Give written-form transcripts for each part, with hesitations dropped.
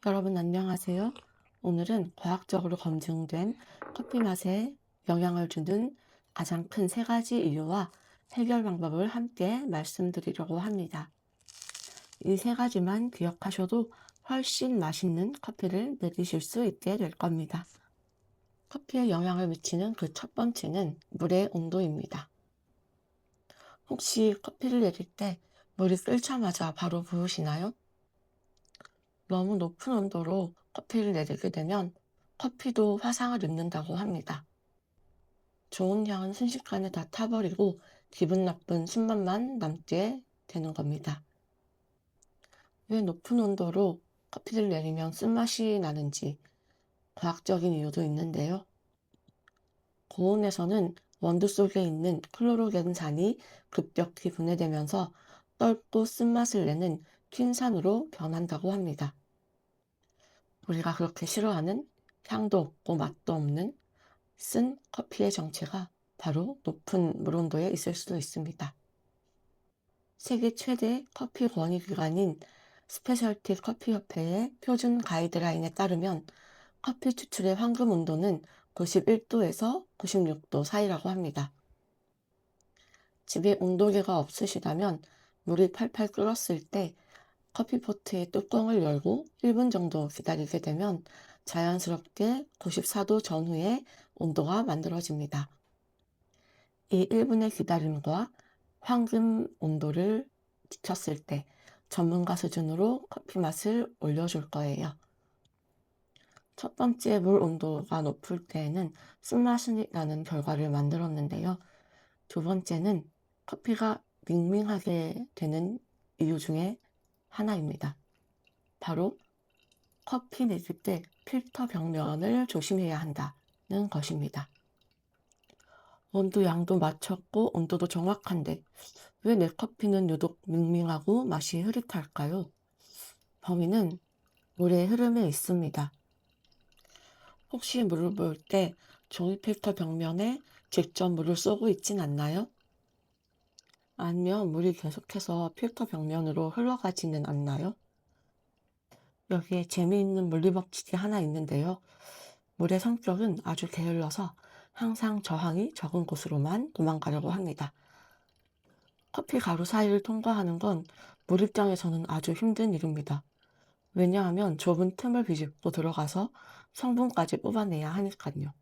여러분 안녕하세요. 오늘은 과학적으로 검증된 커피 맛에 영향을 주는 가장 큰 세 가지 이유와 해결 방법을 함께 말씀드리려고 합니다. 이 세 가지만 기억하셔도 훨씬 맛있는 커피를 내리실 수 있게 될 겁니다. 커피에 영향을 미치는 그 첫 번째는 물의 온도입니다. 혹시 커피를 내릴 때 물이 끓자마자 바로 부으시나요? 너무 높은 온도로 커피를 내리게 되면 커피도 화상을 입는다고 합니다. 좋은 향은 순식간에 다 타버리고 기분 나쁜 순맛만 남게 되는 겁니다. 왜 높은 온도로 커피를 내리면 쓴맛이 나는지 과학적인 이유도 있는데요. 고온에서는 원두 속에 있는 클로로겐산이 급격히 분해되면서 떫고 쓴맛을 내는 퀸산으로 변한다고 합니다. 우리가 그렇게 싫어하는 향도 없고 맛도 없는 쓴 커피의 정체가 바로 높은 물온도에 있을 수도 있습니다. 세계 최대 커피 권익기관인 스페셜티 커피협회의 표준 가이드라인에 따르면 커피 추출의 황금 온도는 91도에서 96도 사이라고 합니다. 집에 온도계가 없으시다면 물이 팔팔 끓었을 때 커피포트의 뚜껑을 열고 1분 정도 기다리게 되면 자연스럽게 94도 전후의 온도가 만들어집니다. 이 1분의 기다림과 황금 온도를 지켰을 때 전문가 수준으로 커피 맛을 올려줄 거예요. 첫 번째 물 온도가 높을 때에는 쓴맛이 나는 결과를 만들었는데요. 두 번째는 커피가 밍밍하게 되는 이유 중에 하나입니다. 바로 커피 내릴 때 필터 벽면을 조심해야 한다는 것입니다. 온도 양도 맞췄고 온도도 정확한데 왜 내 커피는 유독 밍밍하고 맛이 흐릿할까요? 범인은 물의 흐름에 있습니다. 혹시 물을 부을 때 종이 필터 벽면에 직접 물을 쏘고 있진 않나요? 아니면 물이 계속해서 필터 벽면으로 흘러가지는 않나요? 여기에 재미있는 물리법칙이 하나 있는데요. 물의 성격은 아주 게을러서 항상 저항이 적은 곳으로만 도망가려고 합니다. 커피 가루 사이를 통과하는 건 물 입장에서는 아주 힘든 일입니다. 왜냐하면 좁은 틈을 비집고 들어가서 성분까지 뽑아내야 하니까요.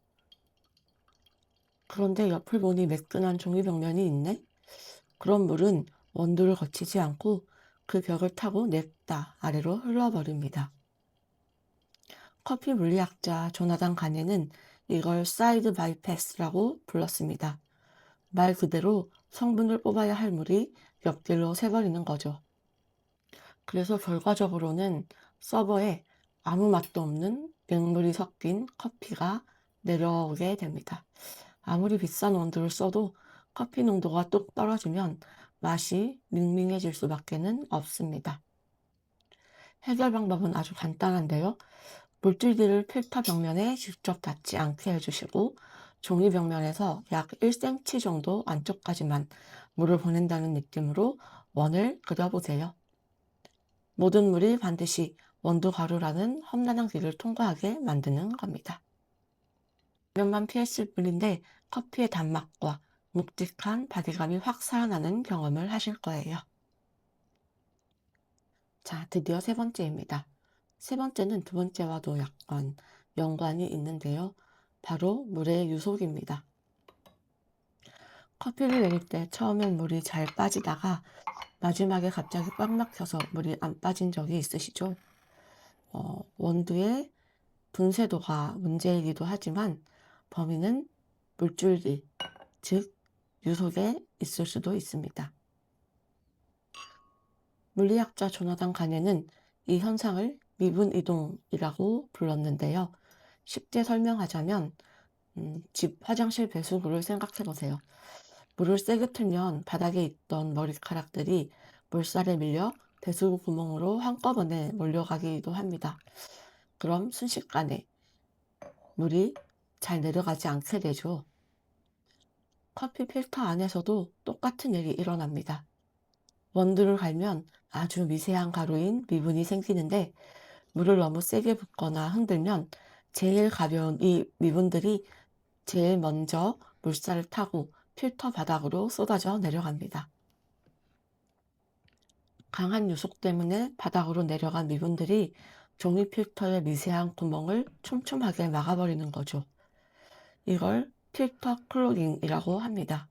그런데 옆을 보니 매끈한 종이 벽면이 있네? 그런 물은 원두를 거치지 않고 그 벽을 타고 냅다 아래로 흘러버립니다. 커피 물리학자 조나단 가네는 이걸 사이드 바이패스라고 불렀습니다. 말 그대로 성분을 뽑아야 할 물이 옆길로 새버리는 거죠. 그래서 결과적으로는 서버에 아무 맛도 없는 맹물이 섞인 커피가 내려오게 됩니다. 아무리 비싼 원두를 써도 커피 농도가 뚝 떨어지면 맛이 밍밍해질 수밖에는 없습니다. 해결 방법은 아주 간단한데요. 물줄기를 필터 벽면에 직접 닿지 않게 해주시고 종이 벽면에서 약 1cm 정도 안쪽까지만 물을 보낸다는 느낌으로 원을 그려보세요. 모든 물이 반드시 원두 가루라는 험난한 길을 통과하게 만드는 겁니다. 면만 피했을 뿐인데 커피의 단맛과 묵직한 바디감이 확 살아나는 경험을 하실 거예요. 자, 드디어 세 번째입니다. 세 번째는 두 번째와도 약간 연관이 있는데요. 바로 물의 유속입니다. 커피를 내릴 때 처음엔 물이 잘 빠지다가 마지막에 갑자기 꽉 막혀서 물이 안 빠진 적이 있으시죠? 원두의 분쇄도가 문제이기도 하지만 범인은 물줄기, 즉 유속에 있을 수도 있습니다. 물리학자 조나단 가네는 이 현상을 미분 이동이라고 불렀는데요. 쉽게 설명하자면 집 화장실 배수구를 생각해 보세요. 물을 세게 틀면 바닥에 있던 머리카락들이 물살에 밀려 배수구 구멍으로 한꺼번에 몰려가기도 합니다. 그럼 순식간에 물이 잘 내려가지 않게 되죠. 커피 필터 안에서도 똑같은 일이 일어납니다. 원두를 갈면 아주 미세한 가루인 미분이 생기는데 물을 너무 세게 붓거나 흔들면 제일 가벼운 이 미분들이 제일 먼저 물살을 타고 필터 바닥으로 쏟아져 내려갑니다. 강한 유속 때문에 바닥으로 내려간 미분들이 종이 필터의 미세한 구멍을 촘촘하게 막아버리는 거죠. 이걸 필터 클로깅이라고 합니다.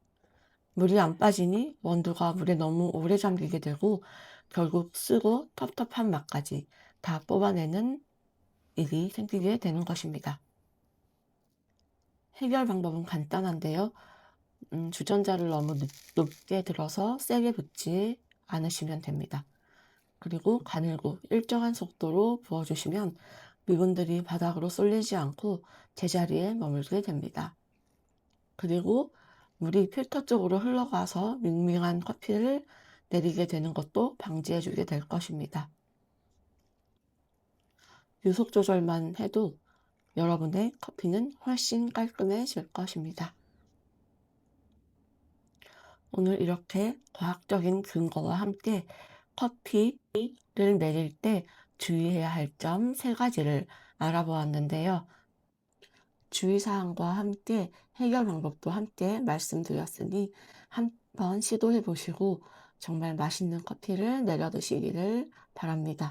물이 안 빠지니 원두가 물에 너무 오래 잠기게 되고 결국 쓰고 텁텁한 맛까지 다 뽑아내는 일이 생기게 되는 것입니다. 해결 방법은 간단한데요. 주전자를 너무 높게 들어서 세게 붓지 않으시면 됩니다. 그리고 가늘고 일정한 속도로 부어주시면 미분들이 바닥으로 쏠리지 않고 제자리에 머물게 됩니다. 그리고 물이 필터 쪽으로 흘러가서 밍밍한 커피를 내리게 되는 것도 방지해 주게 될 것입니다. 유속 조절만 해도 여러분의 커피는 훨씬 깔끔해질 것입니다. 오늘 이렇게 과학적인 근거와 함께 커피를 내릴 때 주의해야 할 점 3가지를 알아보았는데요. 주의사항과 함께 해결 방법도 함께 말씀드렸으니 한번 시도해 보시고 정말 맛있는 커피를 내려 드시기를 바랍니다.